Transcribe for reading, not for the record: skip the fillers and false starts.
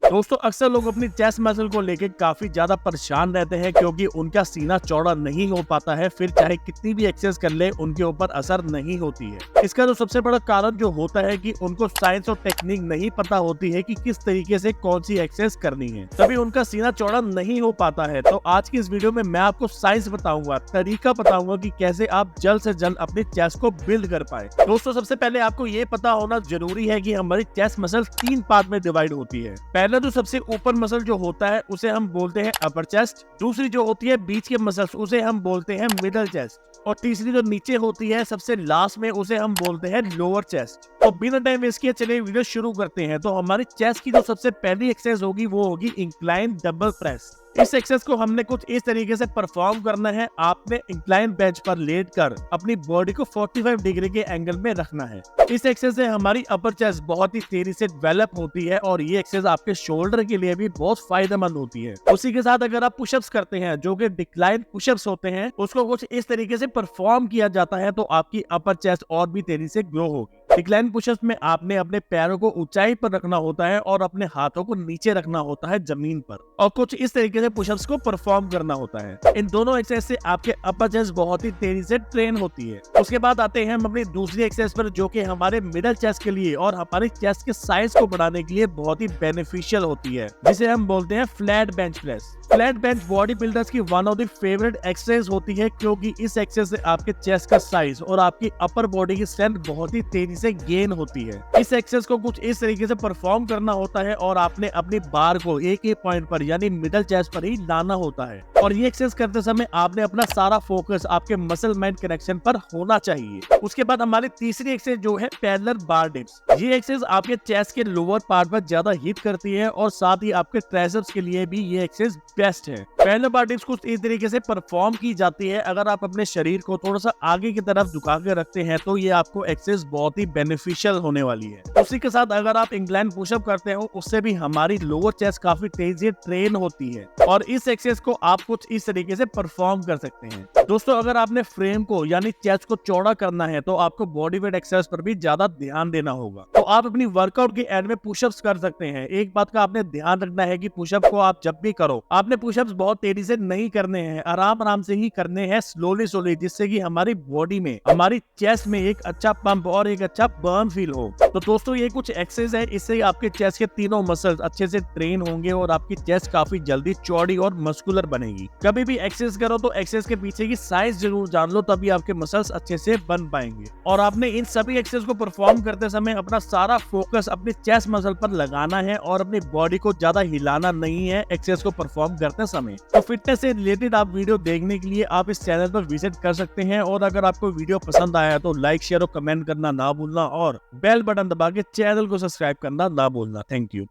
दोस्तों अक्सर लोग अपनी चेस्ट मसल को लेकर काफी ज्यादा परेशान रहते हैं क्योंकि उनका सीना चौड़ा नहीं हो पाता है। फिर चाहे कितनी भी एक्सरसाइज कर ले उनके ऊपर असर नहीं होती है। इसका जो सबसे बड़ा कारण जो होता है कि उनको साइंस और टेक्निक नहीं पता होती है कि किस तरीके से कौन सी एक्सरसाइज करनी है, तभी उनका सीना चौड़ा नहीं हो पाता है। तो आज की इस वीडियो में मैं आपको साइंस बताऊंगा, तरीका बताऊंगा कि कैसे आप जल्द से जल्द अपनी चेस्ट को बिल्ड कर पाए। दोस्तों सबसे पहले आपको ये पता होना जरूरी है कि हमारी चेस्ट मसल 3 पार्ट में डिवाइड होती है। पहला जो सबसे ऊपर मसल जो होता है उसे हम बोलते हैं अपर चेस्ट, दूसरी जो होती है बीच के मसल्स उसे हम बोलते हैं मिडल चेस्ट, और तीसरी जो नीचे होती है सबसे लास्ट में उसे हम बोलते हैं लोअर चेस्ट। तो बिना टाइम वेस्ट किए चलिए वीडियो शुरू करते हैं। तो हमारी चेस्ट की जो सबसे पहली एक्सरसाइज होगी वो होगी इंक्लाइन डबल प्रेस। इस एक्सरसाइज को हमने कुछ इस तरीके से परफॉर्म करना है। आपने इंक्लाइन बेंच पर लेटकर अपनी बॉडी को 45 डिग्री के एंगल में रखना है। इस एक्सरसाइज से हमारी अपर चेस्ट बहुत ही तेजी से डेवलप होती है और ये एक्सरसाइज आपके शोल्डर के लिए भी बहुत फायदेमंद होती है। उसी के साथ अगर आप पुशअप्स करते हैं जो कि डिक्लाइन पुशअप्स होते हैं, उसको कुछ इस तरीके से परफॉर्म किया जाता है तो आपकी अपर चेस्ट और भी तेजी से ग्रो होगी। डिक्लाइन पुशअप्स में आपने अपने पैरों को ऊंचाई पर रखना होता है और अपने हाथों को नीचे रखना होता है जमीन पर, और कुछ इस तरीके से पुशअप्स को परफॉर्म करना होता है। इन दोनों एक्सरसाइज से आपके अपर चेस्ट बहुत ही तेजी से ट्रेन होती है। उसके बाद आते हैं हम अपनी दूसरी एक्सरसाइज पर जो कि हमारे मिडल चेस्ट के लिए और हमारी चेस्ट के साइज को बढ़ाने के लिए बहुत ही बेनिफिशियल होती है, जिसे हम बोलते हैं flat bench press. Flat bench body builders की one of the favourite exercise होती है क्योंकि इस एक्सरसाइज से आपके चेस्ट का साइज और आपकी अपर बॉडी की स्ट्रेंथ बहुत ही तेजी से गेन होती है। इस एक्सरसाइज को कुछ इस तरीके से परफॉर्म करना होता है और आपने अपनी बार को एक ही पॉइंट पर यानी मिडल चेस्ट पर ही लाना होता है, और ये एक्सरसाइज करते समय आपने अपना सारा फोकस आपके मसल माइंड कनेक्शन पर होना चाहिए। उसके बाद हमारी तीसरी एक्सरसाइज जो है पैरेलल बार डिप्स। ये एक्सरसाइज आपके चेस्ट के लोअर पार्ट पर ज्यादा हिट करती है और साथ ही आपके ट्राइसेप्स के लिए भी ये एक्सरसाइज बेस्ट है। पैरेलल बार डिप्स कुछ इस तरीके से परफॉर्म की जाती है। अगर आप अपने शरीर को थोड़ा सा आगे की तरफ झुका के रखते हैं तो ये आपको एक्सरसाइज बहुत ही बेनिफिशियल होने वाली है। उसी के साथ अगर आप इंक्लाइन पुशअप करते हो उससे भी हमारी लोअर चेस्ट काफी तेजी से ट्रेन होती है, और इस एक्सरसाइज को आप कुछ इस तरीके से परफॉर्म कर सकते हैं। दोस्तों अगर आपने फ्रेम को यानी चेस्ट को चौड़ा करना है तो आपको बॉडी वेट एक्सरसाइज पर भी ज्यादा ध्यान देना होगा। तो आप अपनी वर्कआउट के एंड में पुशअप्स कर सकते हैं। एक बात का आपने ध्यान रखना है कि पुशअप को आप जब भी करो आपने पुशअप्स बहुत तेजी से नहीं करने हैं, आराम आराम से ही करने हैं, स्लोली स्लोली, जिससे कि हमारी बॉडी में हमारी चेस्ट में एक अच्छा पंप और एक अच्छा बर्न फील हो। तो दोस्तों ये कुछ एक्सरसाइज है, इससे आपके चेस्ट के तीनों मसल्स अच्छे से ट्रेन होंगे और आपकी चेस्ट काफी जल्दी चौड़ी और मस्कुलर बनेगी। कभी भी एक्सरसाइज करो तो एक्सरसाइज के पीछे की साइंस जरूर जान लो, तभी आपके मसल्स अच्छे से बन पाएंगे। और आपने इन सभी एक्सरसाइज को परफॉर्म करते समय अपना सारा फोकस अपने चेस्ट मसल पर लगाना है और अपनी बॉडी को ज्यादा हिलाना नहीं है एक्सरसाइज को परफॉर्म करते समय। तो फिटनेस से रिलेटेड आप वीडियो देखने के लिए आप इस चैनल पर विजिट कर सकते हैं, और अगर आपको वीडियो पसंद आया तो लाइक शेयर और कमेंट करना ना भूलना और बेल बटन दबा के चैनल को सब्सक्राइब करना ना भूलना। Thank you.